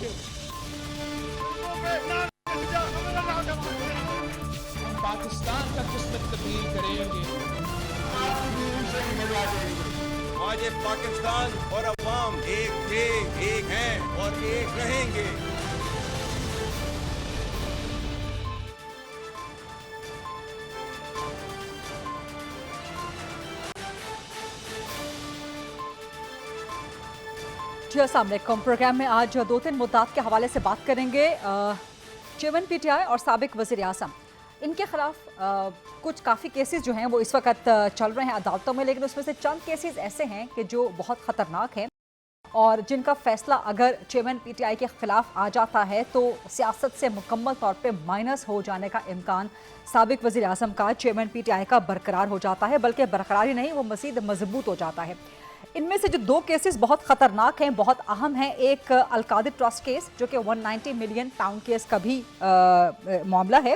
के। हम पाकिस्तान का किस्मत तब्दील करेंगे। आज ये पाकिस्तान और अवाम एक थे, एक हैं और एक रहेंगे। जी अस्सलाम वालेकुम। प्रोग्राम में आज दो तीन मुद्दात के हवाले से बात करेंगे। चेयरमैन पीटीआई और साबिक वज़ीर आज़म, इनके खिलाफ कुछ काफ़ी केसेस जो हैं वो इस वक्त चल रहे हैं अदालतों में, लेकिन उसमें से चंद केसेस ऐसे हैं कि जो बहुत ख़तरनाक हैं और जिनका फ़ैसला अगर चेयरमैन पीटीआई के ख़िलाफ़ आ जाता है तो सियासत से मुकम्मल तौर पे माइनस हो जाने का इम्कान साबिक वज़ीर आज़म का चेयरमैन पीटीआई का बरकरार हो जाता है, बल्कि बरकरार ही नहीं, वो मज़ीद मजबूत हो जाता है। इनमें से जो दो केसेस बहुत ख़तरनाक हैं, बहुत अहम हैं, एक अलकादिर ट्रस्ट केस जो कि 190 मिलियन पाउंड केस का भी मामला है,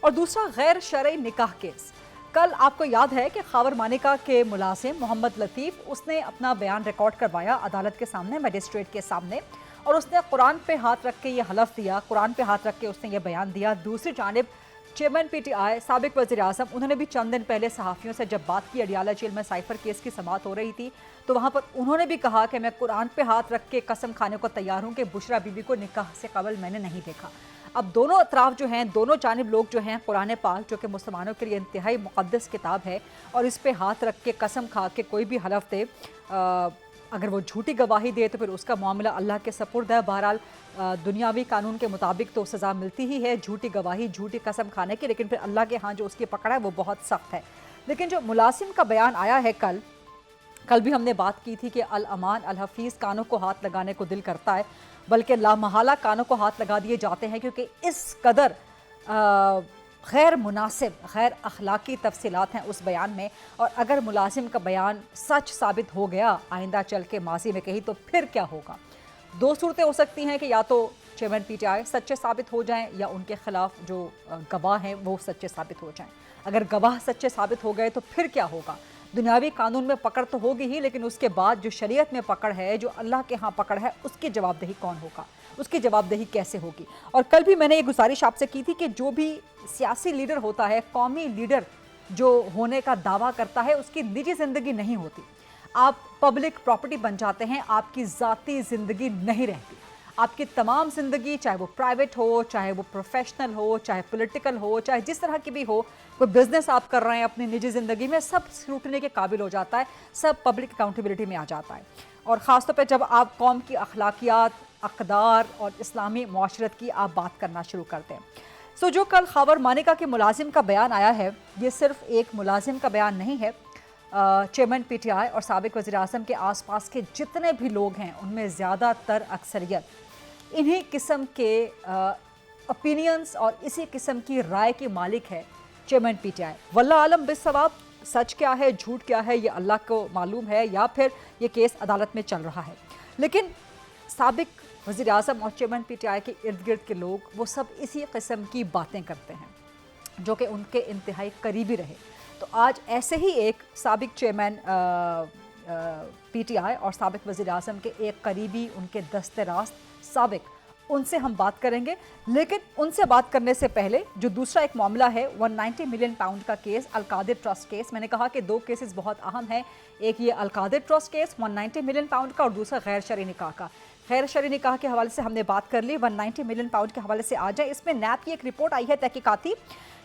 और दूसरा गैर शरई निकाह केस। कल आपको याद है कि खावर मानिका के मुलाजिम मोहम्मद लतीफ़, उसने अपना बयान रिकॉर्ड करवाया अदालत के सामने, मजिस्ट्रेट के सामने, और उसने कुरान पे हाथ रख के ये हलफ दिया, कुरान पे हाथ रख के उसने ये बयान दिया। दूसरी जानिब चेयरमैन पीटीआई साबिक वज़ीर आज़म, उन्होंने भी चंद दिन पहले सहाफ़ियों से जब बात की, अडियाला जेल में साइफर केस की समाअत हो रही थी, तो वहाँ पर उन्होंने भी कहा कि मैं कुरान पे हाथ रख के कसम खाने को तैयार हूँ कि बुशरा बीबी को निकाह से कबल मैंने नहीं देखा। अब दोनों अतराफ़ जो हैं, दोनों जानिब लोग जो हैं, कुरान पाक जो कि मुसलमानों के लिए इंतहाई मुक़द्दस किताब है, और इस पे हाथ रख के कसम खा के कोई भी हलफ दे, अगर वो झूठी गवाही दे तो फिर उसका मामला अल्लाह के सपुर्द है। बहरहाल दुनियावी कानून के मुताबिक तो सज़ा मिलती ही है झूठी गवाही, झूठी कसम खाने की, लेकिन फिर अल्लाह के यहाँ जो उसकी पकड़ है वो बहुत सख्त है। लेकिन जो मुलासिम का बयान आया है कल भी हमने बात की थी कि अल अमान अल हफीज़ कानों को हाथ लगाने को दिल करता है, बल्कि लामहला कानों को हाथ लगा दिए जाते हैं, क्योंकि इस कदर गैर मुनासिब, गैर अखलाकी तफसीलात हैं उस बयान में। और अगर मुलाजिम का बयान सच साबित हो गया आइंदा चल के माजी में कहीं, तो फिर क्या होगा? दो सूरतें हो सकती हैं कि या तो चेयरमैन पीटीआई सच्चे साबित हो जाएं, या उनके खिलाफ जो गवाह हैं वो सच्चे साबित हो जाएं। अगर गवाह सच्चे साबित हो गए तो फिर क्या होगा? दुनियावी कानून में पकड़ तो होगी ही, लेकिन उसके बाद जो शरीयत में पकड़ है, जो अल्लाह के यहाँ पकड़ है, उसकी जवाबदेही कौन होगा, उसकी जवाबदेही कैसे होगी? और कल भी मैंने ये गुजारिश आपसे की थी कि जो भी सियासी लीडर होता है, कौमी लीडर जो होने का दावा करता है, उसकी निजी ज़िंदगी नहीं होती। आप पब्लिक प्रॉपर्टी बन जाते हैं, आपकी ज़ाती ज़िंदगी नहीं रहती। आपकी तमाम ज़िंदगी, चाहे वो प्राइवेट हो, चाहे वो प्रोफेशनल हो, चाहे पॉलिटिकल हो, चाहे जिस तरह की भी हो, कोई बिजनेस आप कर रहे हैं अपनी निजी ज़िंदगी में, सब स्क्रूटनी के काबिल हो जाता है, सब पब्लिक अकाउंटेबिलिटी में आ जाता है। और ख़ासतौर पर जब आप कौम की अखलाकियात, अक़दार और इस्लामी मुआशरत की आप बात करना शुरू करते हैं। सो जो कल खावर मानिका के मुलाजिम का बयान आया है, ये सिर्फ एक मुलाजिम का बयान नहीं है। चेयरमैन पीटीआई और साबिक वज़ीर आज़म के आसपास के जितने भी लोग हैं, उनमें ज़्यादातर अक्सरियत इन्हीं किस्म के ओपिनियंस और इसी किस्म की राय की मालिक है चेयरमैन पीटीआई। वल्लाह आलम बिस्सवाब, सच क्या है झूठ क्या है ये अल्लाह को मालूम है, या फिर ये केस अदालत में चल रहा है। लेकिन साबिक वज़ीर आज़म और चेयरमैन पीटीआई के इर्द गिर्द के लोग वो सब इसी किस्म की बातें करते हैं जो कि उनके इंतहाई करीबी रहे। तो आज ऐसे ही एक साबिक चेयरमैन पीटीआई और साबिक वज़ीर आज़म के एक करीबी, उनके दस्ते रास्त साबिक, उनसे हम बात करेंगे। लेकिन उनसे बात करने से पहले जो दूसरा एक मामला है 190 मिलियन पाउंड का केस, अलकादिर ट्रस्ट केस, मैंने कहा कि दो केसेस बहुत अहम हैं। एक ये Al-Qadir trust case 190 million pound का, और दूसरा गैर शरई निकाह का। गैर शरई निकाह के हवाले से हमने बात कर ली, 190 मिलियन पाउंड के हवाले से आ जाए। इसमें नैब की एक रिपोर्ट आई है तहकीकाती,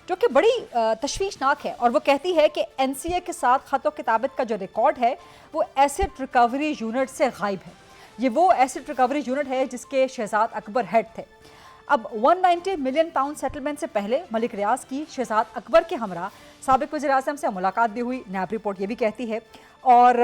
जो कि बड़ी तशवीशनाक है, और वो कहती है कि एनसीए के साथ ख़त व किताबत का जो रिकॉर्ड है वो एसिड रिकवरी यूनिट से गायब है। ये वो एसिड रिकवरी यूनिट है जिसके शहजाद अकबर हेड थे। अब 190 मिलियन पाउंड सेटलमेंट से पहले मलिक रियाज की शहजाद अकबर के हमरा साबिक वज़ीर आज़म से मुलाकात भी हुई, नैब रिपोर्ट ये भी कहती है। और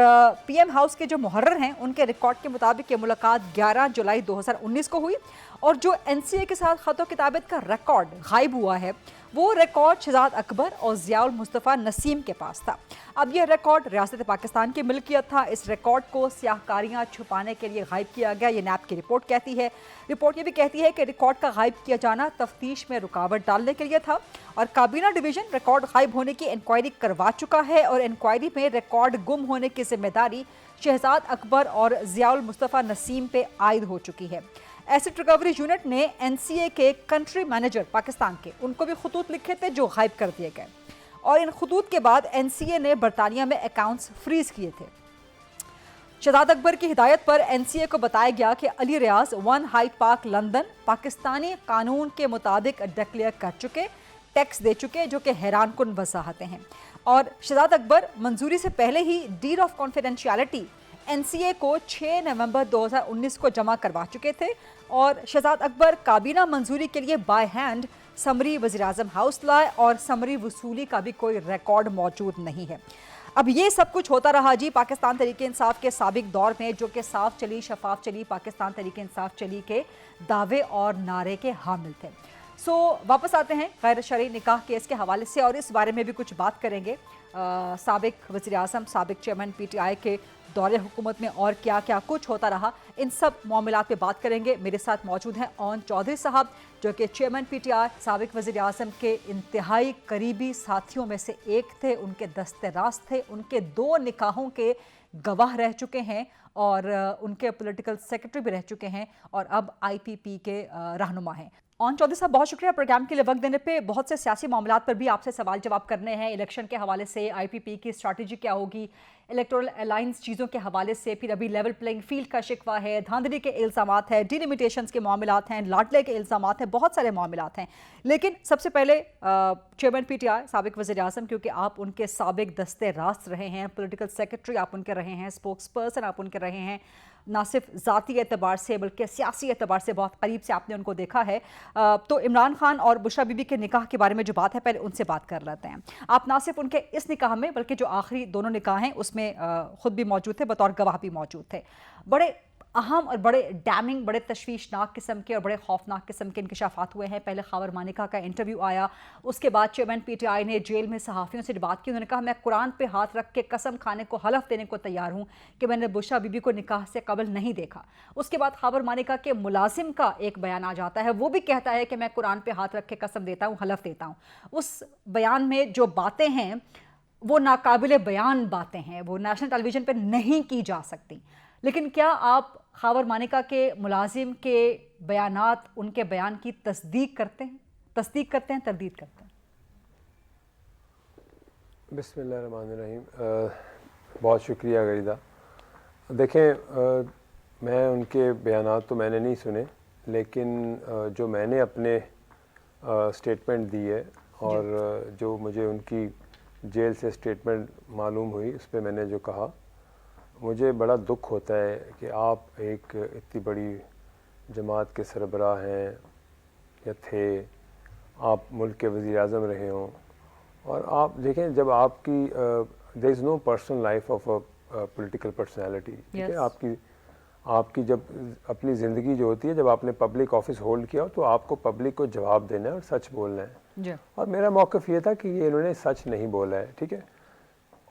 पीएम हाउस के जो मुहर्रर हैं उनके रिकॉर्ड के मुताबिक ये मुलाकात 11 जुलाई 2019 को हुई, और जो एनसीए के साथ ख़त व किताबत का रिकॉर्ड गायब हुआ है वो रिकॉर्ड शहजाद अकबर और ज़ियाउल मुस्तफ़ा नसीम के पास था। अब यह रिकॉर्ड रियासत पाकिस्तान की मिल्कियत था। इस रिकॉर्ड को सियाहकारियाँ छुपाने के लिए गायब किया गया, ये नैब की रिपोर्ट कहती है। रिपोर्ट ये भी कहती है कि रिकॉर्ड का गायब किया जाना तफ्तीश में रुकावट डालने के लिए था, और काबीना डिवीज़न रिकॉर्ड गायब होने की इंक्वायरी करवा चुका है, और इंक्वायरी में रिकॉर्ड गुम होने की जिम्मेदारी शहजाद अकबर और ज़ियाउल मुस्तफ़ा नसीम पे आयद हो चुकी है। एसेट रिकवरी यूनिट ने एनसीए के कंट्री मैनेजर पाकिस्तान के उनको भी खतूत लिखे थे जो गायब कर दिए गए, और इन खतूत के बाद एनसीए ने बरतानिया में अकाउंट्स फ्रीज किए थे। शहजाद अकबर की हिदायत पर एनसीए को बताया गया कि अली रियाज 1 हाइड पार्क लंदन पाकिस्तानी कानून के मुताबिक डिक्लेयर कर चुके, टैक्स दे चुके, जो कि हैरानकुन वजाहतें हैं। और शहजाद अकबर मंजूरी से पहले he did of confidentiality NCA को 6 नवंबर 2019 को जमा करवा चुके थे, और शहजाद अकबर काबीना मंजूरी के लिए बाय हैंड समरी वज़ीर-ए-आज़म हाउस लाए, और समरी वसूली का भी कोई रिकॉर्ड मौजूद नहीं है। अब ये सब कुछ होता रहा जी पाकिस्तान तहरीक इंसाफ के साबिक दौर में, जो कि साफ चली, शफाफ चली, पाकिस्तान तहरीक इंसाफ चली के दावे और नारे के हामिल थे। वापस आते हैं गैर शरई निकाह केस के हवाले से, और इस बारे में भी कुछ बात करेंगे। साबिक वज़ीर-ए-आज़म, साबिक चेयरमैन पीटीआई के दौरे हुकूमत में और क्या क्या कुछ होता रहा, इन सब मामलात पे बात करेंगे। मेरे साथ मौजूद हैं ओन चौधरी साहब, जो कि चेयरमैन पीटीआई, साबिक वज़ीर-ए-आज़म के इंतहाई करीबी साथियों में से एक थे, उनके दस्ते रास्त थे, उनके 2 निकाहों के गवाह रह चुके हैं, और उनके पॉलिटिकल सेक्रेटरी भी रह चुके हैं, और अब आईपीपी के रहनुमा हैं। ओन चौधरी साहब, बहुत शुक्रिया प्रोग्राम के लिए वक्त देने पे। बहुत से सियासी मामलात पर भी आपसे सवाल जवाब करने हैं, इलेक्शन के हवाले से, आईपीपी की स्ट्रैटेजी क्या होगी, इलेक्टोरल अलायंस चीज़ों के हवाले से, फिर अभी लेवल प्लेइंग फील्ड का शिकवा है, धांधली के इल्ज़ामात है, डिलिमिटेशंस के मामलात हैं, लाडले के इल्ज़ामात हैं, बहुत सारे मामलात हैं। लेकिन सबसे पहले चेयरमैन पीटीआई, साबिक वज़ीर-ए-आज़म, क्योंकि आप उनके साबिक दस्ते रास्त रहे हैं, पॉलिटिकल सेक्रेटरी आप उनके रहे हैं, स्पोक्स पर्सन आप उनके रहे हैं, ना सिर्फ ज़ाती एतबार से बल्कि सियासी एतबार से बहुत करीब से आपने उनको देखा है। तो इमरान खान और बुशरा बीबी के निकाह के बारे में जो बात है, पहले उनसे बात कर लेते हैं। आप ना सिर्फ उनके इस निकाह में बल्कि जो आखिरी दोनों निकाह हैं उसमें खुद भी मौजूद थे, बतौर गवाह भी मौजूद थे। बड़े अहम और बड़े डैमिंग, बड़े तशवीशनाक किस्म के और बड़े खौफनाक किस्म के इंकशाफात हुए हैं। पहले खावर मानिका का इंटरव्यू आया, उसके बाद चेयरमैन पीटीआई ने जेल में सहाफ़ियों से बात की। उन्होंने कहा, मैं कुरान पे हाथ रख के कसम खाने को, हलफ देने को तैयार हूँ कि मैंने बुशरा बीबी को निकाह से कबल नहीं देखा। उसके बाद खावर मानिका के मुलाजिम का एक बयान आ जाता है, वो भी कहता है कि मैं कुरान पे हाथ रख के कसम देता हूँ, हलफ देता हूँ। उस बयान में जो बातें हैं वो नाकाबिले बयान बातें हैं, वो नेशनल टेलीविज़न पर नहीं की जा सकती। लेकिन क्या आप खावर मानिका के मुलाजिम के बयानात, उनके बयान की तस्दीक करते हैं, तरदीद करते हैं? बिस्मिल्लाहिर्रहमानिर्रहीम। बहुत शुक्रिया गरीदा। देखें, मैं उनके बयानात तो मैंने नहीं सुने, लेकिन जो मैंने अपने स्टेटमेंट दी है और जो मुझे उनकी जेल से स्टेटमेंट मालूम हुई, उस पर मैंने जो कहा, मुझे बड़ा दुख होता है कि आप एक इतनी बड़ी जमात के सरबराह हैं या थे, आप मुल्क के वज़ीर-ए-आज़म रहे हों, और आप देखें जब आपकी there is no personal life of a political personality, ठीक है, आपकी जब अपनी ज़िंदगी जो होती है, जब आपने पब्लिक ऑफिस होल्ड किया हो तो आपको पब्लिक को जवाब देना है और सच बोलना है। और मेरा मौक़िफ़ ये था कि ये इन्होंने सच नहीं बोला है, ठीक है।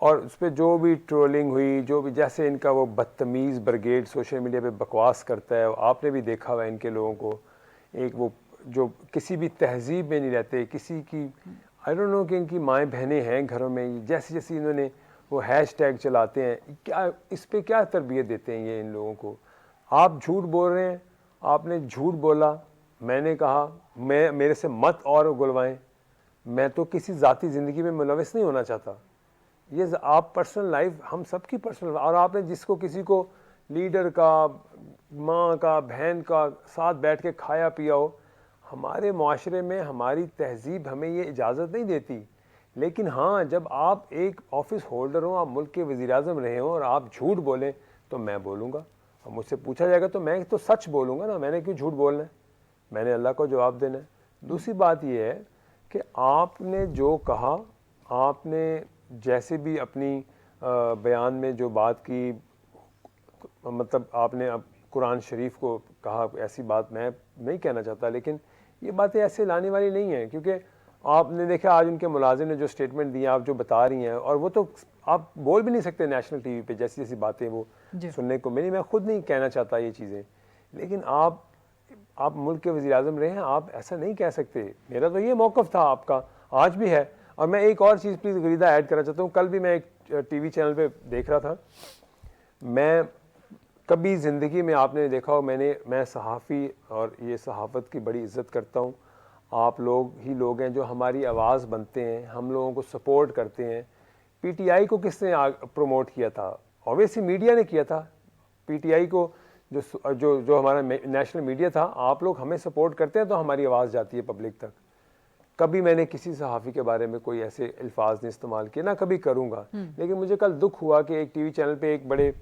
और उस पर जो भी ट्रोलिंग हुई, जो भी, जैसे इनका वो बदतमीज़ ब्रिगेड सोशल मीडिया पे बकवास करता है, आपने भी देखा हुआ इनके लोगों को, एक वो जो किसी भी तहजीब में नहीं रहते, किसी की आई डोंट नो कि इनकी माएँ बहनें हैं घरों में, जैसे जैसे इन्होंने वो हैशटैग चलाते हैं, क्या इस पर क्या तरबियत देते हैं ये इन लोगों को। आप झूठ बोल रहे हैं, आपने झूठ बोला, मैंने कहा मेरे से मत और गुलवाएं, मैं तो किसी ज़ाती ज़िंदगी में मुलविस नहीं होना चाहता। ये आप पर्सनल लाइफ, हम सब की पर्सनल, और आपने जिसको किसी को लीडर का, माँ का, बहन का साथ बैठ के खाया पिया हो, हमारे माशरे में हमारी तहजीब हमें ये इजाज़त नहीं देती। लेकिन हाँ, जब आप एक ऑफिस होल्डर हो, आप मुल्क के वज़ीर-ए-आज़म रहे हो और आप झूठ बोलें तो मैं बोलूँगा, और मुझसे पूछा जाएगा तो मैं तो सच बोलूँगा ना, मैंने क्यों झूठ बोलना है, मैंने अल्लाह को जवाब देना है। दूसरी बात यह है कि आपने जो कहा, आपने जैसे भी अपनी बयान में जो बात की, मतलब आपने अब कुरान शरीफ को कहा, ऐसी बात मैं नहीं कहना चाहता, लेकिन ये बातें ऐसे लाने वाली नहीं हैं, क्योंकि आपने देखा आज उनके मुलाजिम ने जो स्टेटमेंट दिए, आप जो बता रही हैं, और वो तो आप बोल भी नहीं सकते नेशनल टीवी पे, जैसी जैसी बातें वो सुनने को मिली। मैं खुद नहीं कहना चाहता ये चीज़ें, लेकिन आप मुल्क के वज़ीर-ए-आज़म रहे हैं, आप ऐसा नहीं कह सकते। मेरा तो ये मौक़िफ़ था, आपका आज भी है। और मैं एक और चीज़ प्लीज़ गरीदा ऐड करना चाहता हूँ। कल भी मैं एक टीवी चैनल पे देख रहा था, मैं कभी ज़िंदगी में आपने देखा हो, मैं सहाफ़ी और ये सहाफ़त की बड़ी इज़्ज़त करता हूँ। आप लोग ही लोग हैं जो हमारी आवाज़ बनते हैं, हम लोगों को सपोर्ट करते हैं। पीटीआई को किसने प्रमोट किया था? ऑब्वियसली मीडिया ने किया था। पीटीआई को जो हमारा नेशनल मीडिया था, आप लोग हमें सपोर्ट करते हैं तो हमारी आवाज़ जाती है पब्लिक तक। कभी मैंने किसी सहाफ़ी के बारे में कोई ऐसे अल्फाज नहीं इस्तेमाल किए, ना कभी करूँगा। लेकिन मुझे कल दुख हुआ कि एक टीवी चैनल पे एक बड़े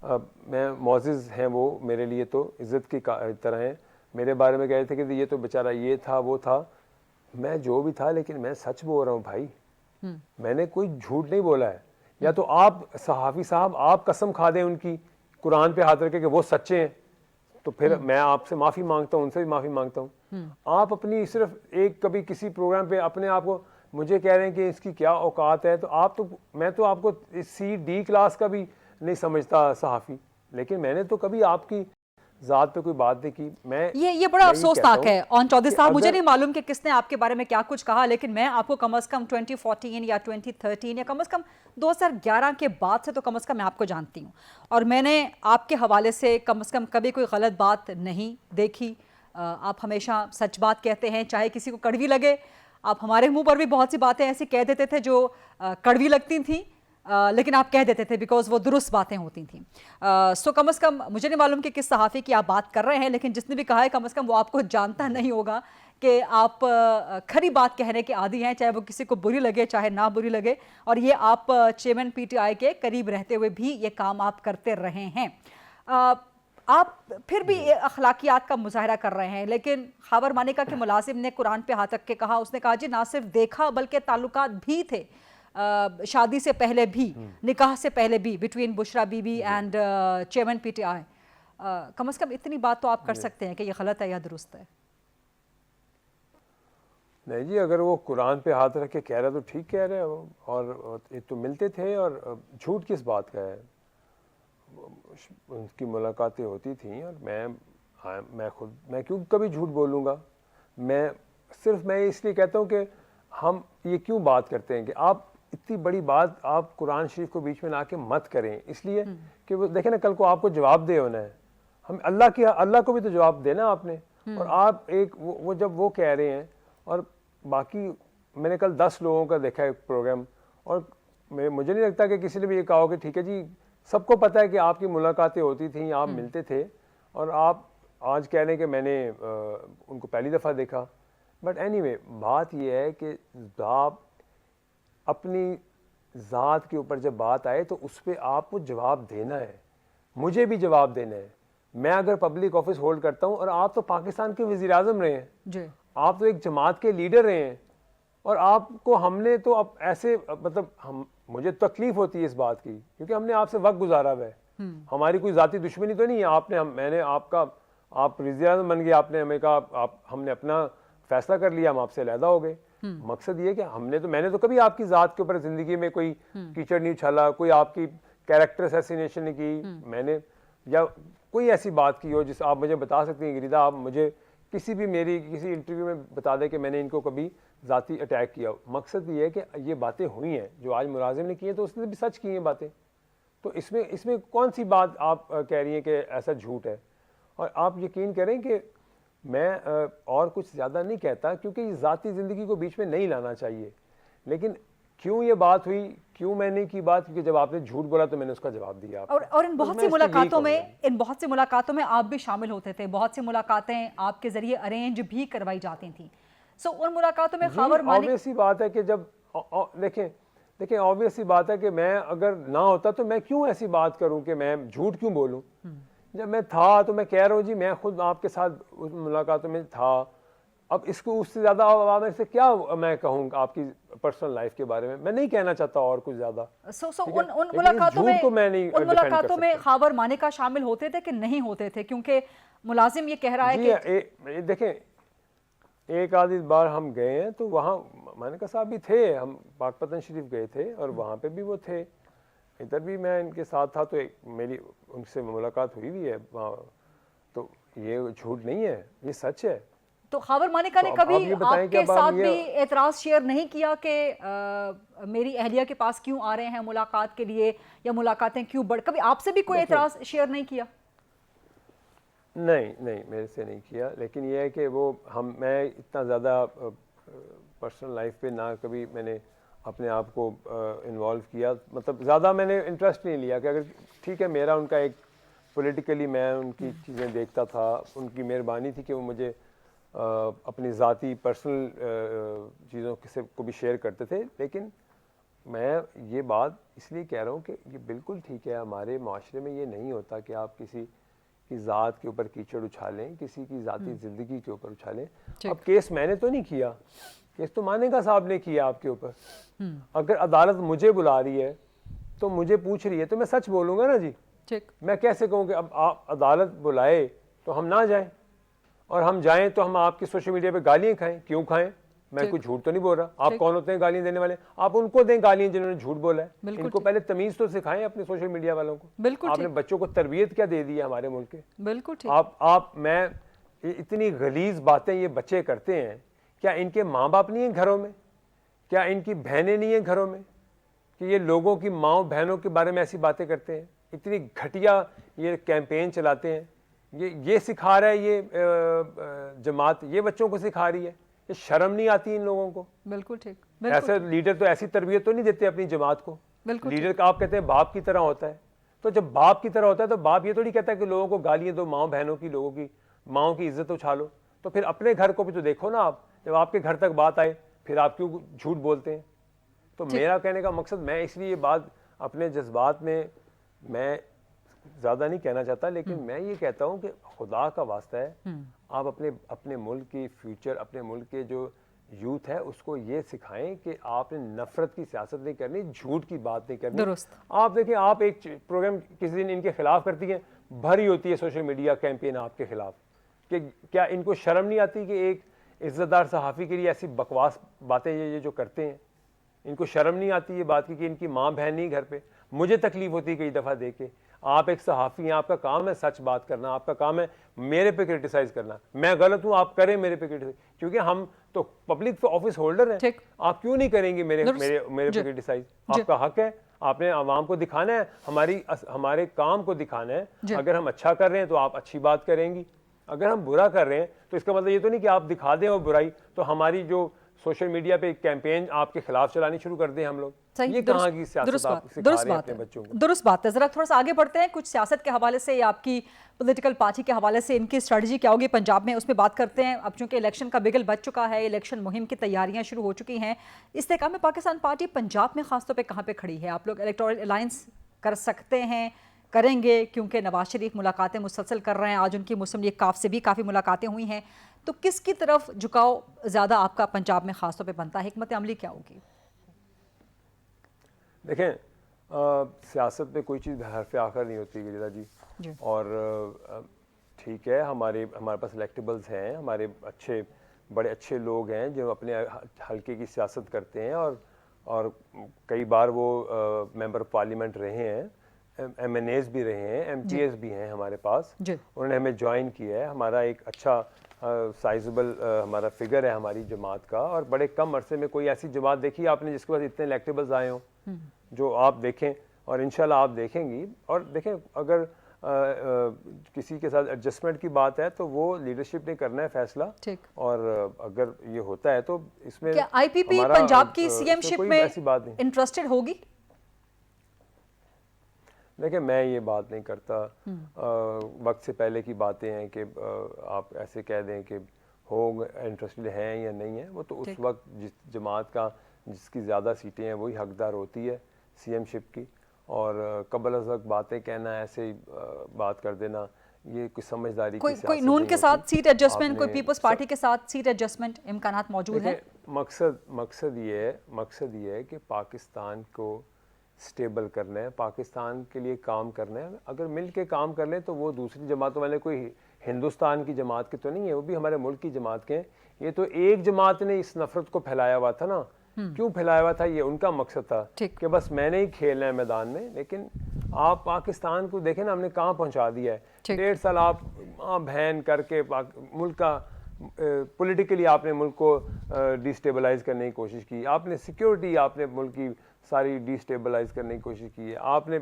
मैं मोअज़्ज़िज़ हैं, वो मेरे लिए तो इज़्ज़त की तरह हैं, मेरे बारे में कह रहे थे कि ये तो बेचारा ये था वो था। मैं जो भी था, लेकिन मैं सच बोल रहा हूँ भाई, मैंने कोई झूठ नहीं बोला है। या तो आप सहाफ़ी साहब आप कसम खा दें उनकी कुरान पे हाथ रखे कि वो सच्चे हैं, तो फिर मैं आपसे माफ़ी मांगता हूँ, उनसे भी माफ़ी मांगता हूँ। आप अपनी सिर्फ एक कभी किसी प्रोग्राम पे अपने आप को मुझे कह रहे हैं कि इसकी क्या औकात है, तो आप तो मैं तो आपको C-D क्लास का भी नहीं समझता सहाफ़ी, लेकिन मैंने तो कभी आपकी ज़ात पे कोई बात नहीं की। मैं ये बड़ा अफसोसनाक है ऑन चौधरी साहब। मुझे नहीं मालूम कि किसने आपके बारे में क्या कुछ कहा, लेकिन मैं आपको कम से कम 2014 या 2013 या कम से कम 2011 के बाद से तो कम से कम मैं आपको जानती हूँ, और मैंने आपके हवाले से कम कभी कोई गलत बात नहीं देखी। आप हमेशा सच बात कहते हैं, चाहे किसी को कड़वी लगे। आप हमारे मुंह पर भी बहुत सी बातें ऐसी कह देते थे जो कड़वी लगती थी, लेकिन आप कह देते थे बिकॉज वो दुरुस्त बातें होती थी। सो कम से कम मुझे नहीं मालूम कि किस सहाफ़ी की आप बात कर रहे हैं, लेकिन जिसने भी कहा है कम से कम वो आपको जानता नहीं होगा कि आप खरी बात कहने के आदी हैं, चाहे वो किसी को बुरी लगे चाहे ना बुरी लगे। और ये आप चेयरमैन पीटीआई के करीब रहते हुए भी ये काम आप करते रहे हैं। आप फिर भी अखलाकियात का मुजाहरा कर रहे हैं, लेकिन खैबर मानिका के मुलाजिम ने कुरान पे हाथ रख के कहा, उसने कहा जी ना सिर्फ देखा बल्कि ताल्लुकात भी थे शादी से पहले भी, निकाह से पहले भी, between Bushra Bibi and chairman PTI. कम से कम इतनी बात तो आप कर सकते हैं कि ये गलत है या दुरुस्त है। नहीं जी, अगर वो कुरान पे हाथ रख के कह रहा है तो ठीक कह रहे हैं वो, और ये तो मिलते थे, और झूठ किस बात का है? उनकी मुलाकातें होती थी, और मैं क्यों कभी झूठ बोलूँगा? मैं इसलिए कहता हूँ कि हम ये क्यों बात करते हैं कि आप इतनी बड़ी बात आप कुरान शरीफ को बीच में ना के मत करें, इसलिए कि वो देखें ना, कल को आपको जवाब दे होना है। हम अल्लाह को भी तो जवाब देना आपने। और आप एक वो जब वो कह रहे हैं, और बाकी मैंने कल 10 लोगों का देखा है प्रोग्राम, और मुझे नहीं लगता कि किसी ने भी ये कहा हो कि ठीक है जी, सबको पता है कि आपकी मुलाकातें होती थी, आप मिलते थे, और आप आज कह रहे हैं कि मैंने उनको पहली दफ़ा देखा। बट एनीवे, बात यह है कि आप अपनी ज़ात के ऊपर जब बात आए तो उस पर आपको जवाब देना है, मुझे भी जवाब देना है। मैं अगर पब्लिक ऑफिस होल्ड करता हूं, और आप तो पाकिस्तान के वज़ीर-ए-आज़म रहे हैं जी, आप तो एक जमात के लीडर रहे हैं, और आपको हमने तो अब ऐसे मतलब मुझे तकलीफ होती है इस बात की, क्योंकि हमने आपसे वक्त गुजारा हुआ है। हमारी कोई ज़ाती दुश्मनी तो नहीं है। मैंने आप वज़ीर-ए-आज़म बन गए, आपने हमें कहा, हमने अपना फैसला कर लिया, हम आपसे अलहदा हो गए। मकसद ये कि मैंने तो कभी आपकी ज़ात के ऊपर ज़िंदगी में कोई कीचड़ नहीं उछाला, कोई आपकी कैरेक्टर असैसिनेशन नहीं की मैंने, या कोई ऐसी बात की हो जिस आप मुझे बता सकती हैं गिरिदा, आप मुझे मेरी किसी इंटरव्यू में बता दें कि मैंने इनको कभी ज़ाती अटैक किया। मकसद ये है कि ये बातें हुई हैं जो आज मुलाजिम ने की हैं, तो उसने भी सच की हैं बातें, तो इसमें कौन सी बात आप कह रही हैं कि ऐसा झूठ है? और आप यकीन करें कि मैं और कुछ ज़्यादा नहीं कहता, क्योंकि ज़ाती ज़िंदगी को बीच में नहीं लाना चाहिए। लेकिन क्यों ये बात हुई, क्यों मैंने की बात, क्योंकि जब आपने झूठ बोला तो मैंने उसका जवाब दिया। और इन बहुत सी मुलाकातों में आप भी शामिल होते थे, बहुत सी मुलाकातें आपके ज़रिए अरेंज भी करवाई जाती थी। सो उन मुलाकातों में खबर ऑब्वियस सी बात है कि जब देखें ऑब्वियस सी बात है कि मैं अगर ना होता तो मैं क्यों ऐसी बात करूं कि मैं झूठ क्यों बोलूं? जब मैं था तो मैं कह रहा हूं जी, मैं खुद आपके साथ उस मुलाकातों में था। अब इसको उससे ज़्यादा मेरे से क्या मैं कहूँ आपकी पर्सनल लाइफ के बारे में? मैं नहीं कहना चाहता और कुछ ज़्यादा। उन मुलाकातों में खबर मानिका शामिल होते थे कि नहीं होते थे? क्योंकि मुलाजिम ये कह रहा है कि देखें, एक आधी बार हम गए हैं तो वहाँ मानिका साहब भी थे, हम पाकपतन शरीफ गए थे और वहाँ पे भी वो थे, इधर भी मैं इनके साथ था, तो मेरी उनसे मुलाकात हुई भी है वहाँ। तो ये झूठ नहीं है, ये सच है। तो खबर मानिका ने कभी आपके साथ भी एतराज़ शेयर नहीं किया कि मेरी अहलिया के पास क्यों आ रहे हैं मुलाकात के लिए, या मुलाकातें क्यों कभी आपसे भी कोई एतराज़ शेयर नहीं किया? नहीं मेरे से नहीं किया, लेकिन ये है कि वो मैं इतना ज़्यादा पर्सनल लाइफ पे ना कभी मैंने अपने आप को इन्वॉल्व किया, मतलब ज़्यादा मैंने इंटरेस्ट नहीं लिया कि अगर ठीक है मेरा उनका एक पॉलिटिकली मैं उनकी चीज़ें देखता था, उनकी मेहरबानी थी कि वो मुझे अपनी ज़ाती पर्सनल चीज़ों से को भी शेयर करते थे। लेकिन मैं ये बात इसलिए कह रहा हूँ कि ये बिल्कुल ठीक है, हमारे माशरे में ये नहीं होता कि आप किसी की ज़ात के ऊपर कीचड़ उछालें, किसी की ज़ाती ज़िंदगी के ऊपर उछालें। अब केस मैंने तो नहीं किया, केस तो मानेगा साहब ने किया आपके ऊपर। अगर अदालत मुझे बुला रही है तो मुझे पूछ रही है तो मैं सच बोलूँगा ना जी। ठीक, मैं कैसे कहूँ कि अब आप अदालत बुलाए तो हम ना जाएं, और हम जाएं तो हम आपकी सोशल मीडिया पे गालियाँ खाएं? क्यों खाएं? मैं कुछ झूठ तो नहीं बोल रहा। आप कौन होते हैं गालियाँ देने वाले? आप उनको दें गालियाँ जिन्होंने झूठ बोला है। इनको पहले तमीज़ तो सिखाएं अपने सोशल मीडिया वालों को। बिल्कुल आपने बच्चों को तरबियत क्या दे दी है हमारे मुल्क के? बिल्कुल ठीक। मैं इतनी गलीज बातें ये बच्चे करते हैं, क्या इनके माँ बाप नहीं हैं घरों में? क्या इनकी बहनें नहीं हैं घरों में कि ये लोगों की माँ बहनों के बारे में ऐसी बातें करते हैं? इतनी घटिया ये कैंपेन चलाते हैं। ये सिखा रहा है ये जमात, ये बच्चों को सिखा रही है। ये शर्म नहीं आती इन लोगों को? बिल्कुल ठीक। ऐसे लीडर तो ऐसी तरबियत तो नहीं देते अपनी जमात को। लीडर का आप कहते हैं बाप की तरह होता है, तो जब बाप की तरह होता है तो बाप ये थोड़ी कहता है कि लोगों को गालियाँ दो, माँ बहनों की, लोगों की माँओं की इज्जत उछालो। तो फिर अपने घर को भी तो देखो ना आप। जब आपके घर तक बात आए फिर आप क्यों झूठ बोलते हैं? तो मेरा कहने का मकसद, मैं इसलिए ये बात अपने जज्बात में मैं ज़्यादा नहीं कहना चाहता, लेकिन मैं ये कहता हूँ कि खुदा का वास्ता है आप अपने मुल्क की फ्यूचर, अपने मुल्क के जो यूथ है उसको ये सिखाएं कि आपने नफरत की सियासत नहीं करनी, झूठ की बात नहीं करनी। दुरुस्त। आप देखें, आप एक प्रोग्राम किसी दिन इनके खिलाफ करती हैं, भरी होती है सोशल मीडिया कैंपेन आपके खिलाफ, कि क्या इनको शर्म नहीं आती कि एक इज्जतदार सहाफ़ी के लिए ऐसी बकवास बातें ये जो करते हैं? इनको शर्म नहीं आती ये बात की कि इनकी माँ बहन नहीं घर पे? मुझे तकलीफ होती है कई दफ़ा देख के। आप एक सहाफ़ी हैं, आपका काम है सच बात करना, आपका काम है मेरे पे क्रिटिसाइज करना। मैं गलत हूँ, आप करें मेरे पे क्रिटिसाइज, क्योंकि हम तो पब्लिक ऑफिस होल्डर हैं। आप क्यों नहीं करेंगे मेरे पे क्रिटिसाइज? आपका हक है, आपने आवाम को दिखाना है, हमारे काम को दिखाना है। अगर हम अच्छा कर रहे हैं तो आप अच्छी बात करेंगी, अगर हम बुरा कर रहे हैं तो इसका मतलब ये तो नहीं कि आप दिखा दें और बुराई, तो हमारी जो सोशल मीडिया पे कैंपेन आपके खिलाफ चलानी शुरू कर दें हम लोग। ये कहाँ की सियासत आप सिखा रहे हैं अपने बच्चों को? दुरुस्त बात है। जरा थोड़ा सा आगे बढ़ते हैं, कुछ सियासत के हवाले से या आपकी पॉलिटिकल पार्टी के हवाले से इनकी स्ट्रेटजी क्या होगी पंजाब में, उसमें बात करते हैं। अब चूंकि इलेक्शन का बिगल बच चुका है, इलेक्शन मुहिम की तैयारियां शुरू हो चुकी हैं, इस्तेकाम में पाकिस्तान पार्टी पंजाब में खासतौर पर कहाँ पे खड़ी है? आप लोग इलेक्टोरल अलायंस कर सकते हैं, करेंगे? क्योंकि नवाज शरीफ मुलाकातें मुसलसल कर रहे हैं, आज उनकी मुस्लिम लीग काफ से भी काफ़ी मुलाकातें हुई हैं, तो किसकी तरफ झुकाव ज़्यादा आपका पंजाब में खासतौर पे बनता है? हिकमत अमली क्या होगी? देखें, सियासत में कोई चीज़ हरफ आखिर नहीं होती गिरिजा जी। और ठीक है, हमारे पास इलेक्टेबल्स हैं, हमारे बड़े अच्छे लोग हैं जो अपने हल्के की सियासत करते हैं, और कई बार वो मेंबर ऑफ पार्लियामेंट रहे हैं, MNAs भी रहे हैं, MTAs भी हैं हमारे पास। उन्होंने हमें ज्वाइन किया है। हमारा एक अच्छा साइजेबल हमारा फिगर है हमारी जमात का, और बड़े कम अरसे में कोई ऐसी जमात देखी आपने जिसके पास इतने इलेक्टेबल्स आए हों, जो आप देखें, और इंशाल्लाह आप देखेंगी। और देखें, अगर किसी के साथ एडजस्टमेंट की बात है तो वो लीडरशिप ने करना है फैसला, और अगर ये होता है तो इसमें क्या IPP पंजाब की सीएमशिप में इंटरेस्टेड होगी? देखिए, मैं ये बात नहीं करता। वक्त से पहले की बातें हैं कि आप ऐसे कह दें कि हो इंटरेस्टेड हैं या नहीं है। वो तो उस वक्त जिस जमात का जिसकी ज़्यादा सीटें हैं वही हकदार होती है सीएमशिप की, और कबल अज़ वक्त बातें कहना, ऐसे ही बात कर देना, ये कुछ समझदारी की सियासत कोई नून के साथ सीट एडजस्टमेंट, कोई पीपल्स पार्टी के साथ सीट एडजस्टमेंट इम्कानात मौजूद है? मकसद ये है कि पाकिस्तान को स्टेबल करना है, पाकिस्तान के लिए काम करना है। अगर मिल के काम कर लें तो वो दूसरी जमातों वाले कोई हिंदुस्तान की जमात के तो नहीं है, वो भी हमारे मुल्क की जमात के हैं। ये तो एक जमात ने इस नफरत को फैलाया हुआ था ना। क्यों फैलाया हुआ था? ये उनका मकसद था कि बस मैंने ही खेलना है मैदान में। लेकिन आप पाकिस्तान को देखें ना, हमने कहाँ पहुँचा दिया है। 1.5 साल आप बहन करके मुल्क का पॉलिटिकली आपने मुल्क को डिस्टेबलाइज करने की कोशिश की, आपने सिक्योरिटी, आपने मुल्क की सारी डिस्टेबलाइज करने की कोशिश की है, आपने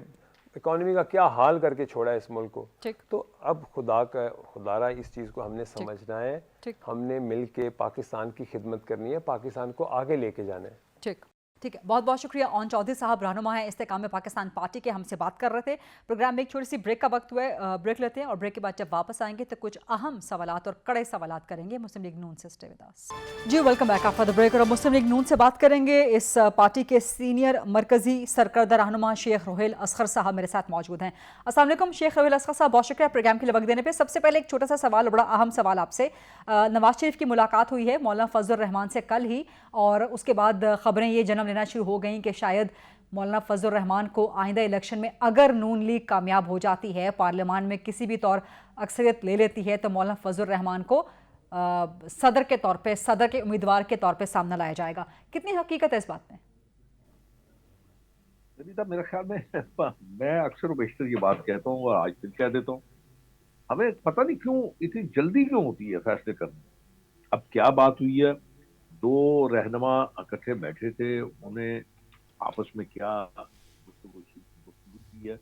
इकोनॉमी का क्या हाल करके छोड़ा है इस मुल्क को। ठीक। तो अब खुदारा इस चीज़ को हमने समझना है, हमने मिल के पाकिस्तान की खिदमत करनी है, पाकिस्तान को आगे लेके जाना है। ठीक ठीक है, बहुत बहुत शुक्रिया। ओन चौधरी साहब रहनुमा है इस्तेकाम में पाकिस्तान पार्टी के, हमसे बात कर रहे थे। प्रोग्राम में एक छोटी सी ब्रेक का वक्त हुआ है, ब्रेक लेते हैं और ब्रेक के बाद जब वापस आएंगे तो कुछ अहम सवालात और कड़े सवालात करेंगे मुस्लिम लीग नून से। स्टे विद अस जी, welcome back after the break. और मुस्लिम लीग नून से बात करेंगे। इस पार्टी के सीनियर मरकजी सरकर्दा रहनुमा शेख रोहेल असगर साहब मेरे साथ मौजूद हैं। अस्सलाम वालेकुम शेख रोहेल असगर साहब, बहुत शुक्रिया प्रोग्राम के लिए वक्त देने पे। सबसे पहले एक छोटा सा सवाल, बड़ा अहम सवाल आपसे। नवाज शरीफ की मुलाकात हुई है मौलाना फजल रहमान से कल ही, और उसके बाद खबरें ये जन्म लेना शुरू हो गई कि शायद मौलाना फजल रहमान को आइंदा इलेक्शन में अगर नून लीग कामयाब हो जाती है, पार्लियामान में किसी भी तौर अक्सरियत ले लेती है, तो मौलाना फजल रहमान को सदर के तौर पे, सदर के उम्मीदवार के तौर पे सामने लाया जाएगा। कितनी हकीकत है इस बात में? मेरे ख्याल में मैं अक्सर बेशतर ये बात कहता हूँ और आज फिर कह देता हूँ, हमें पता नहीं क्यों इतनी जल्दी क्यों होती है फैसले करने। अब क्या बात हुई है, दो रहनुमा इकट्ठे बैठे थे, उन्हें आपस में क्या गुफ्तगू की है,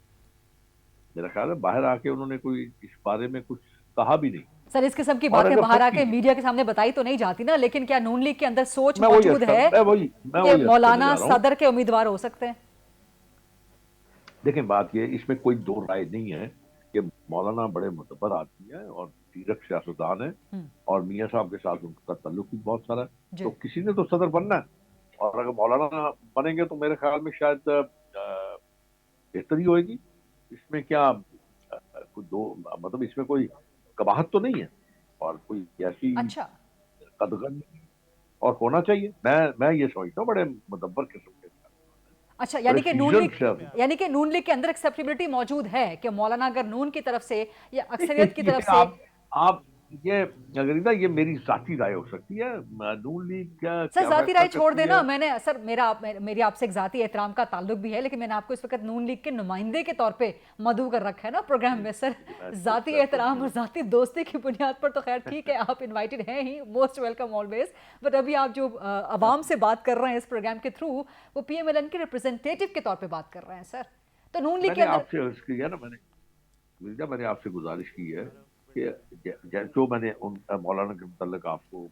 मेरा ख्याल है बाहर आके उन्होंने कोई इस बारे में कुछ कहा भी नहीं। सर, इस किस्म की बातें बाहर आके मीडिया के सामने बताई तो नहीं जाती ना, लेकिन क्या नून लीग के अंदर सोच मौजूद है कि मौलाना सदर के उम्मीदवार हो सकते हैं? देखें, बात यह, इसमें कोई दो राय नहीं है कि मौलाना बड़े मुतबर आदमी है और तीरक सियासतदान है और मियाँ साहब के साथ उनका ताल्लुक भी बहुत सारा है, तो किसी ने तो सदर बनना है। और अगर मौलाना बनेंगे तो मेरे ख्याल में शायद बेहतरी होगी। इसमें क्या कोई दो मतलब इसमें कोई कबाहत तो नहीं है और कोई ऐसी कदगन नहीं, और होना चाहिए। मैं ये समझता हूँ बड़े मुदब्बर किस्म के। अच्छा, यानी कि नून लीग के अंदर एक्सेप्टेबिलिटी मौजूद है कि मौलाना अगर नून की तरफ से या अक्सरियत की तरफ से आप ये अगर ये मेरी जाती राय हो सकती है। नून लीग क्या सर जाती राय छोड़ देना, मैंने सर मेरी आपसे एक जाती एहतराम का ताल्लुक भी है, लेकिन मैंने आपको इस वक्त नून लीग के नुमाइंदे के तौर पे मदऊ कर रखा है ना प्रोग्राम में। सर जाती एहतराम और जाती दोस्ती की बुनियाद पर तो खैर ठीक है, आप इन्वाइटेड हैं ही, मोस्ट वेलकम ऑलवेज। बट अभी आप जो अवाम से बात कर रहे हैं इस प्रोग्राम के थ्रू, वो PMLN के रिप्रेजेंटेटिव के तौर पर बात कर रहे हैं सर। तो नून लीग के अंदर मैंने आपसे गुजारिश की है कि जो मैंने उन मौलाना के मुतल्लिक आपको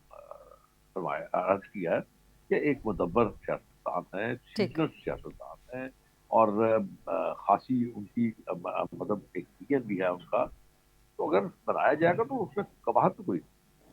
अर्ज किया है कि एक मुदब्बर सियासतदान है, सीनियर सियासतदान है और खासी उनकी मतलब एक विजन भी है उनका, तो अगर बनाया जाएगा तो उसमें कबाहत तो कोई।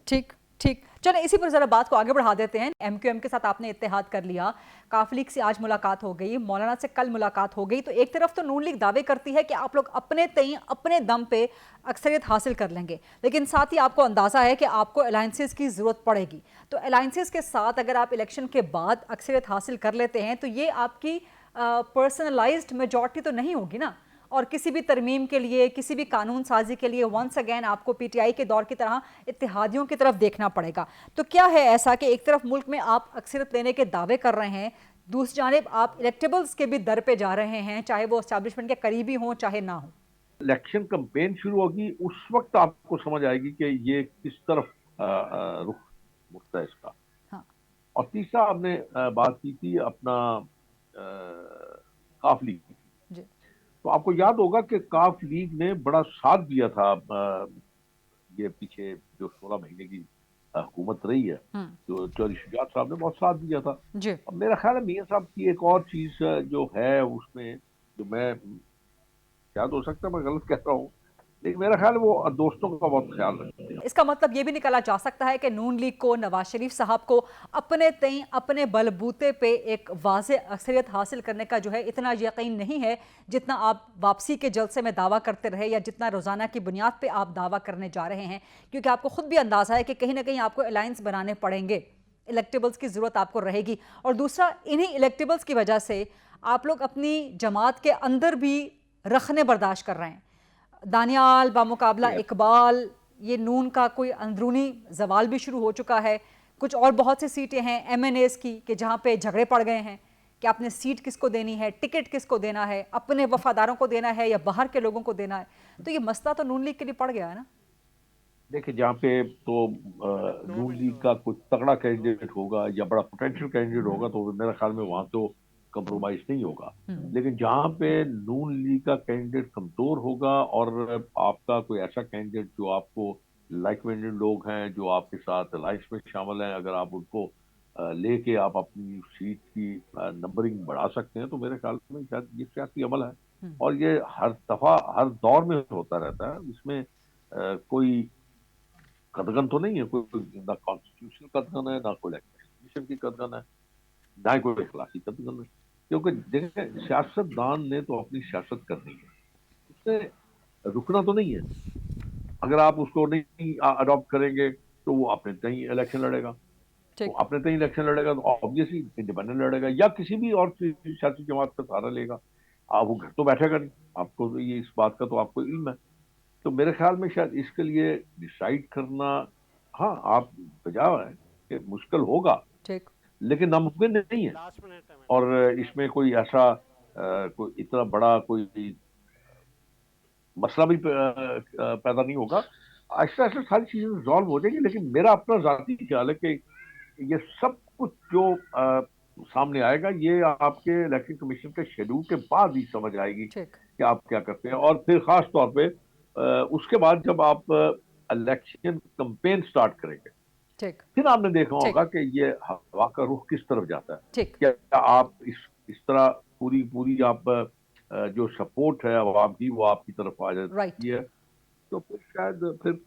ठीक ठीक, चलो इसी पर जरा बात को आगे बढ़ा देते हैं। MQM के साथ आपने इत्तेहाद कर लिया, काफ लीग से आज मुलाकात हो गई, मौलाना से कल मुलाकात हो गई, तो एक तरफ तो नून लीग दावे करती है कि आप लोग अपने तय अपने दम पे अक्सरियत हासिल कर लेंगे, लेकिन साथ ही आपको अंदाजा है कि आपको अलायंसेस की जरूरत पड़ेगी। तो अलायंसेस के साथ अगर आप इलेक्शन के बाद अक्सरियत हासिल कर लेते हैं तो ये आपकी पर्सनलाइज्ड मेजॉरिटी तो नहीं होगी ना, और किसी भी तरमीम के लिए, किसी भी कानून साजी के लिए वंस अगेन आपको PTI के दौर की तरह इत्तेहादियों की तरफ देखना पड़ेगा। तो क्या है ऐसा कि एक तरफ मुल्क में आप अक्सरियत लेने के दावे कर रहे हैं, दूसरी जानिब आप इलेक्टेबल्स के भी दर पे जा रहे हैं, चाहे वो एस्टैब्लिशमेंट के करीबी हों चाहे ना हो? इलेक्शन कैंपेन शुरू होगी उस वक्त आपको समझ आएगी कि ये किस तरफ रुख मुड़ता है इसका। हाँ। और तीसरा आपने बात की थी अपना काफ लीग, तो आपको याद होगा कि काफ लीग ने बड़ा साथ दिया था ये पीछे जो 16 महीने की हुकूमत रही है, जो चौधरी शुजात साहब ने बहुत साथ दिया था। अब मेरा ख्याल है मियाँ साहब की एक और चीज जो है उसमें, जो मैं शायद हो सकता है मैं गलत कह रहा हूँ, लेकिन मेरा ख्याल वो दोस्तों का बहुत ख्याल रखते हैं। इसका मतलब ये भी निकाला जा सकता है कि नून लीग को, नवाज शरीफ साहब को अपने तय अपने बलबूते पे एक वाज़े अक्सरियत हासिल करने का जो है इतना यकीन नहीं है जितना आप वापसी के जलसे में दावा करते रहे या जितना रोज़ाना की बुनियाद पे आप दावा करने जा रहे हैं, क्योंकि आपको खुद भी अंदाज़ा है कि कहीं ना कहीं आपको अलायंस बनाने पड़ेंगे, इलेक्टेबल्स की ज़रूरत आपको रहेगी। और दूसरा, इन्हीं इलेक्टेबल्स की वजह से आप लोग अपनी जमात के अंदर भी रखने बर्दाश्त कर रहे हैं। दानियाल बामुकाबला इकबाल, ये नून का कोई अंदरूनी जवाल भी शुरू हो चुका है। कुछ और बहुत सी सीटें हैं MNAs की कि जहाँ पे झगड़े पड़ गए हैं कि आपने सीट किसको देनी है, टिकट किसको देना है, अपने वफादारों को देना है या बाहर के लोगों को देना है। तो ये मसला तो नून लीग के लिए पड़ गया है ना। देखिए, जहाँ पे तो नून लीग का कोई तगड़ा कैंडिडेट होगा या बड़ा पोटेंशियल कैंडिडेट होगा तो मेरे ख्याल में वहाँ तो कंप्रोमाइज नहीं होगा। लेकिन जहां पे नून लीग का कैंडिडेट कमजोर होगा और आपका कोई ऐसा कैंडिडेट जो आपको लाइक माइंडेड लोग हैं जो आपके साथ अलायंस में शामिल हैं, अगर आप उनको लेके आप अपनी सीट की नंबरिंग बढ़ा सकते हैं तो मेरे ख्याल में शायद ये सियासी अमल है और ये हर दफा हर दौर में होता रहता है। इसमें कोई कदगन तो नहीं है, कोई ना कॉन्स्टिट्यूशनल कदगन है, ना कोई इलेक्शन की कदगन है, ना ही कोई इखलाकी कदगन है। क्योंकि देखें सियासतदान ने तो अपनी सियासत करनी है, उसने रुकना तो नहीं है। अगर आप उसको नहीं अडॉप्ट करेंगे तो वो अपने तय इलेक्शन लड़ेगा, तो अपने तय इलेक्शन लड़ेगा तो ऑब्वियसली इंडिपेंडेंट लड़ेगा या किसी भी और सियासी जमात का सहारा लेगा। आप वो घर तो बैठेगा नहीं, आपको ये इस बात का तो आपको इल्म है। तो मेरे ख्याल में शायद इसके लिए डिसाइड करना, हाँ आप बजा है कि मुश्किल होगा लेकिन नामुमकिन नहीं है। और इसमें कोई ऐसा कोई इतना बड़ा कोई मसला भी पैदा नहीं होगा। ऐसा ऐसा सारी चीजें रिजॉल्व हो जाएंगी। लेकिन मेरा अपना जाती ख्याल है कि ये सब कुछ जो सामने आएगा ये आपके इलेक्शन कमीशन के शेड्यूल के बाद ही समझ आएगी कि आप क्या करते हैं। और फिर खास तौर पे उसके बाद जब आप इलेक्शन कैंपेन स्टार्ट करेंगे फिर आपने देखा होगा कि ये हवा का रुख किस तरफ जाता है। क्या आप इस तरह पूरी आप जो सपोर्ट है अवाम की वो आपकी तरफ आ जाती है तो फिर शायद फिर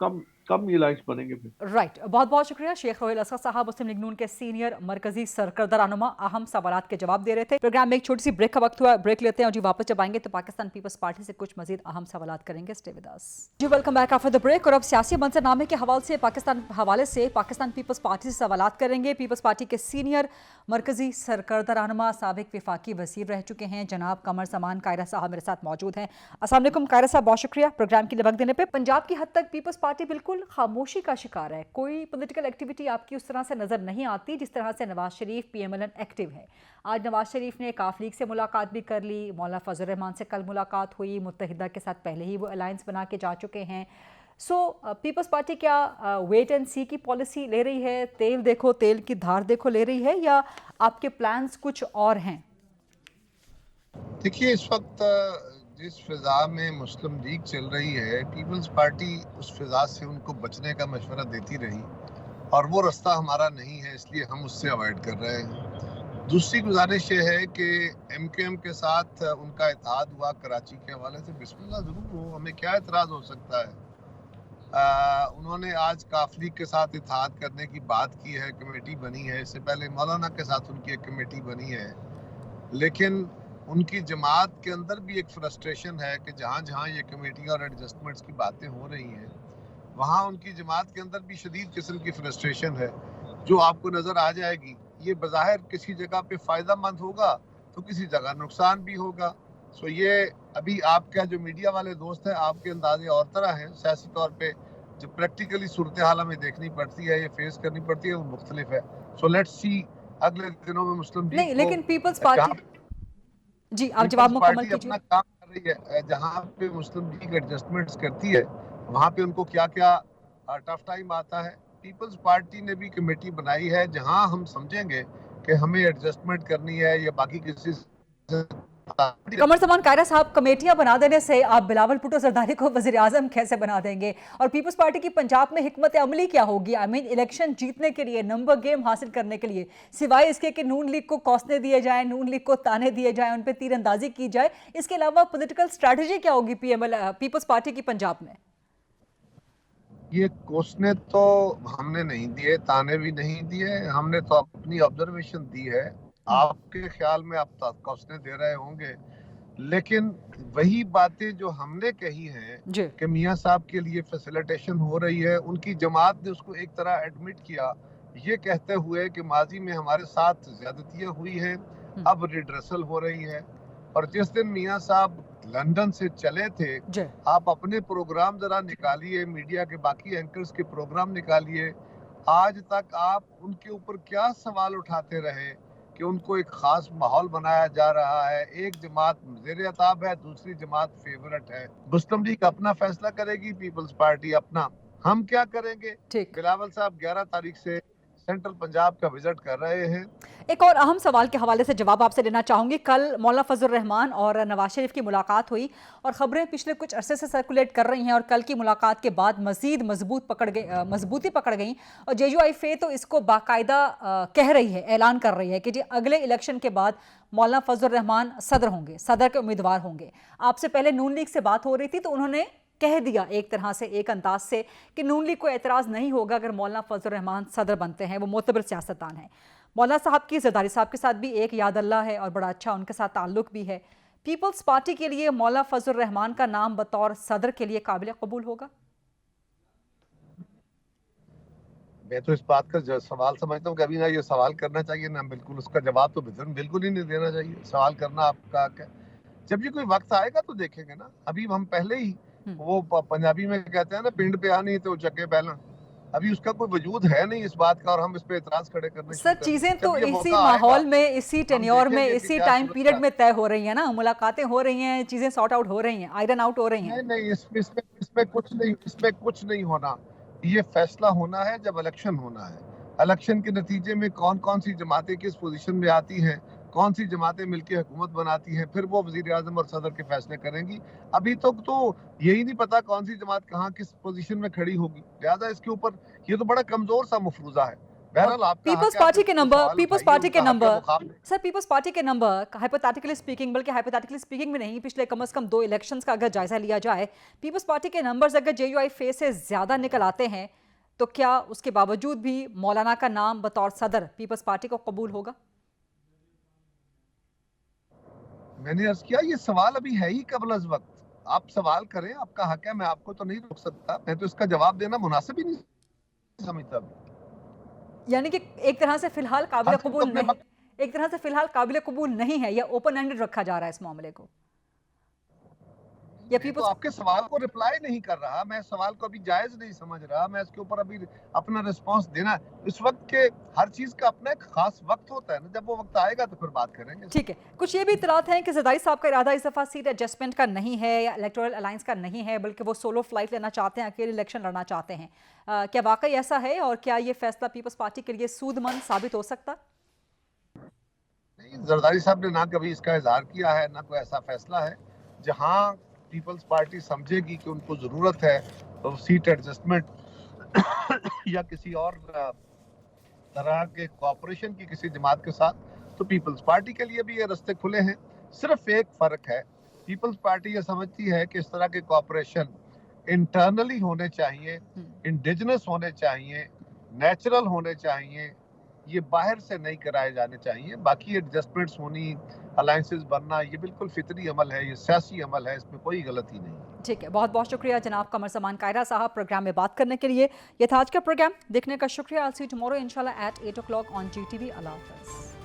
कम ये लाइन्स बनेंगे फिर। राइट, बहुत बहुत शुक्रिया शेख रोहिल असद साहब, मुस्लिम लीग नून के सीनियर मरकजी सरकर्दा रहनुमा, अहम सवालात के जवाब दे रहे थे। प्रोग्राम में एक छोटी सी ब्रेक का वक्त हुआ, ब्रेक लेते हैं और जी वापस जब आएंगे तो पाकिस्तान पीपल्स पार्टी से कुछ मजीद अहम सवालात करेंगे। स्टे विद अस जी, welcome back after the break. और अब सियासी मंजरनामे के हवाले से पाकिस्तान पीपल्स पार्टी से सवालात करेंगे। पीपल्स पार्टी के सीनियर मरकजी सरकर्दा रहनुमा साबिक वफाकी वजीर रह चुके हैं जनाब कमर जमान कायरा साहब मेरे साथ मौजूद हैं। अस्सलाम वालेकुम कायरा साहब, बहुत शुक्रिया प्रोग्राम के लिए वक्त देने पे। पंजाब की हद तक पीपल्स पार्टी बिल्कुल खामोशी का शिकार है, कोई पॉलिटिकल एक्टिविटी आपकी उस तरह से नजर नहीं आती जिस तरह से नवाज शरीफ PMLN एक्टिव है। आज नवाज शरीफ ने काफ लीग से मुलाकात भी कर ली, मौलाना फजल रहमान से कल मुलाकात हुई, मुत्तहिदा के साथ पहले ही वो अलायंस बना के जा चुके हैं। सो पीपल्स पार्टी क्या वेट एंड सी की पॉलिसी ले रही है, तेल देखो तेल की धार देखो ले रही है, या आपके प्लान्स कुछ और हैं? देखिए इस वक्त जिस फिजा में मुस्लिम लीग चल रही है, पीपल्स पार्टी उस फिजा से उनको बचने का मशवरा देती रही और वो रास्ता हमारा नहीं है, इसलिए हम उससे अवॉइड कर रहे हैं। दूसरी गुजारिश ये है कि MQM के साथ उनका इत्तेहाद हुआ कराची के हवाले से, बिस्मिल्लाह जरूर हो, हमें क्या एतराज़ हो सकता है। उन्होंने आज काफ लीग के साथ इत्तेहाद करने की बात की है, कमेटी बनी है, इससे पहले मौलाना के साथ उनकी एक कमेटी बनी है। लेकिन उनकी जमात के अंदर भी एक फ्रस्ट्रेशन है कि जहाँ जहाँ ये कमेटी और एडजस्टमेंट्स की बातें हो रही हैं वहाँ उनकी जमात के अंदर भी शदीद किस्म की फ्रस्ट्रेशन है जो आपको नज़र आ जाएगी। ये बज़ाहिर किसी जगह पे फ़ायदा मंद होगा तो किसी जगह नुकसान भी होगा। सो ये अभी आपका जो मीडिया वाले दोस्त हैं आपके अंदाजे और तरह हैं, सियासी तौर पर जो प्रैक्टिकली सूरत हाल में देखनी पड़ती है, ये फेस करनी पड़ती है, वो मुख्तलिफ है। सो लेट्स सी अगले दिनों में मुस्लिम नहीं, लेकिन पीपल्स पार्टी जी आप जवाब मुकम्मल कीजिए। अपना काम कर रही है, जहाँ पे मुस्लिम लीग एडजस्टमेंट्स करती है वहाँ पे उनको क्या क्या टफ टाइम आता है। पीपल्स पार्टी ने भी कमेटी बनाई है जहाँ हम समझेंगे कि हमें एडजस्टमेंट करनी है या बाकी किसी कमर जमान कायरा साहब, कमेटियां बना देने से आप बिलावल भुट्टो जरदारी को वज़ीर आज़म कैसे बना देंगे? और पीपल्स पार्टी की पंजाब में हिकमत अमली क्या होगी? आई मीन इलेक्शन जीतने के लिए, नंबर गेम हासिल करने के लिए, सिवाय इसके कि नून लीग को कौसने दिए जाए, नून लीग को ताने दिए जाए, उन पर तीरंदाजी की जाए, इसके अलावा पॉलिटिकल स्ट्रैटेजी क्या होगी पीपल्स पार्टी की पंजाब में? ये कोसने तो हमने नहीं दिए, ताने भी नहीं दिए, हमने तो अपनी ऑब्जर्वेशन दी है। आपके ख्याल में आप कोसने दे रहे होंगे, लेकिन वही बातें जो हमने कही हैं कि मियां साहब के लिए फैसिलिटेशन हो रही है, उनकी जमात ने उसको एक तरह एडमिट किया, ये कहते हुए कि माजी में हमारे साथ ज्यादतियां हुई हैं, अब रिड्रेसल हो रही है। और जिस दिन मियां साहब लंदन से चले थे, आप अपने प्रोग्राम जरा निकालिए, मीडिया के बाकी एंकर्स के प्रोग्राम निकालिए, आज तक आप उनके ऊपर क्या सवाल उठाते रहे कि उनको एक खास माहौल बनाया जा रहा है, एक जमात ज़ेर अताब है, दूसरी जमात फेवरेट है। मुस्लिम लीग अपना फैसला करेगी, पीपल्स पार्टी अपना, हम क्या करेंगे? बिलावल साहब 11 तारीख से सेंट्रल पंजाब का विजिट कर रहे हैं। एक और अहम सवाल के हवाले से जवाब आपसे लेना चाहूंगी। कल मौलाना फजल रहमान और नवाज शरीफ की मुलाकात हुई और खबरें पिछले कुछ अरसे से सर्कुलेट कर रही हैं और कल की मुलाकात के बाद मजीद मजबूती पकड़ गई और JUIF तो इसको बाकायदा कह रही है, ऐलान कर रही है कि जी अगले इलेक्शन के बाद मौलाना फजल रहमान सदर होंगे, सदर के उम्मीदवार होंगे। आपसे पहले नून लीग से बात हो रही थी तो उन्होंने कह दिया एक तरह से, एक अंदाज से, कि नून लीग को एतराज़ नहीं होगा अगर मौलाना फजल रहमान सदर बनते हैं। वो मोतबर सियासतदान है। मौलाना साहब की जरदारी साहब के साथ भी एक याद अल्लाह है और बड़ा अच्छा उनके साथ ताल्लुक भी है। पीपल्स पार्टी के लिए मौलाना फजल रहमान का नाम बतौर सदर के लिए काबिल कबूल होगा? मैं तो इस बात का सवाल समझता हूँ कि अभी ना ये सवाल करना चाहिए ना बिल्कुल उसका जवाब तो बिल्कुल ही नहीं देना चाहिए। सवाल करना आपका हक है। जब ये कोई वक्त आएगा तो देखेंगे ना। अभी हम पहले ही वो पंजाबी में कहते हैं ना, पिंड पे आनी तो चक्के पहला। अभी उसका कोई वजूद है नहीं इस बात का और हम इस पे इतराज खड़े करने। सर चीजें तो इसी माहौल में, इसी टेन्योर में, इसी टाइम पीरियड में तय हो रही है ना, मुलाकातें हो रही हैं, चीजें सॉर्ट आउट हो रही हैं, आयरन आउट हो रही हैं। नहीं, इसमें कुछ नहीं होना। ये फैसला होना है जब इलेक्शन होना है। इलेक्शन के नतीजे में कौन कौन सी जमातें किस पोजीशन में आती हैं, कौन सी जमातें मिलकर हुकूमत बनाती हैं, फिर वो वजीर आजम और सदर के फैसले करेंगी। अभी तक तो यही नहीं पता कौन सी जमात कहाँ किस पोजीशन में खड़ी होगी। लिहाजा इसके ऊपर ये तो बड़ा कमजोर सा मफरूजा है। बहरहाल आपका पीपल्स पार्टी के नंबर सर, पीपल्स पार्टी के नंबर हाइपोथेटिकली स्पीकिंग, बल्कि हाइपोथेटिकली स्पीकिंग में नहीं, पिछले कम से कम 2 इलेक्शंस का अगर जायजा लिया जाए, पीपल्स पार्टी के नंबर्स अगर JUIF से ज्यादा निकल आते हैं तो क्या उसके बावजूद भी मौलाना का नाम बतौर सदर पीपल्स पार्टी को कबूल होगा? मैंने अर्ज किया ये सवाल अभी है ही कबल अज वक्त। आप सवाल करें, आपका हक है, मैं आपको तो नहीं रोक सकता। मैं तो इसका जवाब देना मुनासिब ही नहीं समझता। यानी कि एक तरह से फिलहाल काबिल कबूल नहीं, एक तरह से फिलहाल काबिल कबूल नहीं है या ओपन एंडेड रखा जा रहा है इस मामले को। या तो आपके सवाल को रिप्लाई नहीं कर रहा, मैं सवाल को अभी जायज नहीं समझ रहा। मैं इसके ऊपर अभी अपना रिस्पांस देना, इस वक्त के हर चीज का अपना एक खास वक्त होता है ना, जब वो वक्त आएगा तो फिर बात करेंगे। ठीक है। कुछ ये भी इतलात हैं कि जरदारी साहब का इरादा इस दफा सीट एडजस्टमेंट का नहीं है या इलेक्टोरल अलायंस का नहीं है, बल्कि वो सोलो फ्लाइट लेना चाहते हैं, अकेले इलेक्शन लड़ना चाहते हैं। क्या वाकई ऐसा है और क्या ये फैसला पीपल्स पार्टी के लिए सूदमंद साबित हो सकता? नहीं, जरदारी साहब ने ना कभी इसका इजहार किया है, ना कोई ऐसा फैसला है। जहां पीपल्स पार्टी समझेगी कि उनको जरूरत है तो सीट एडजस्टमेंट या किसी और तरह के कोऑपरेशन की किसी जमात के साथ, तो पीपल्स पार्टी के लिए भी ये रास्ते खुले हैं। सिर्फ एक फर्क है, पीपल्स पार्टी ये समझती है कि इस तरह के कोऑपरेशन इंटरनली होने चाहिए, इंडिजिनस होने चाहिए, नेचुरल होने चाहिए, ये बाहर से नहीं कराए जाने चाहिए। बाकी एडजस्टमेंट्स होनी, अलायंसेस बनना, ये बिल्कुल फितरी अमल है, ये सियासी अमल है, इसमें कोई गलती नहीं। ठीक है, बहुत बहुत शुक्रिया जनाब कमर जमान कायरा साहब प्रोग्राम में बात करने के लिए। ये था आज का प्रोग्राम, देखने का शुक्रिया। I'll see you tomorrow इंशाल्लाह at 8 o'clock on GTV। अल्लाह हाफ़िज़।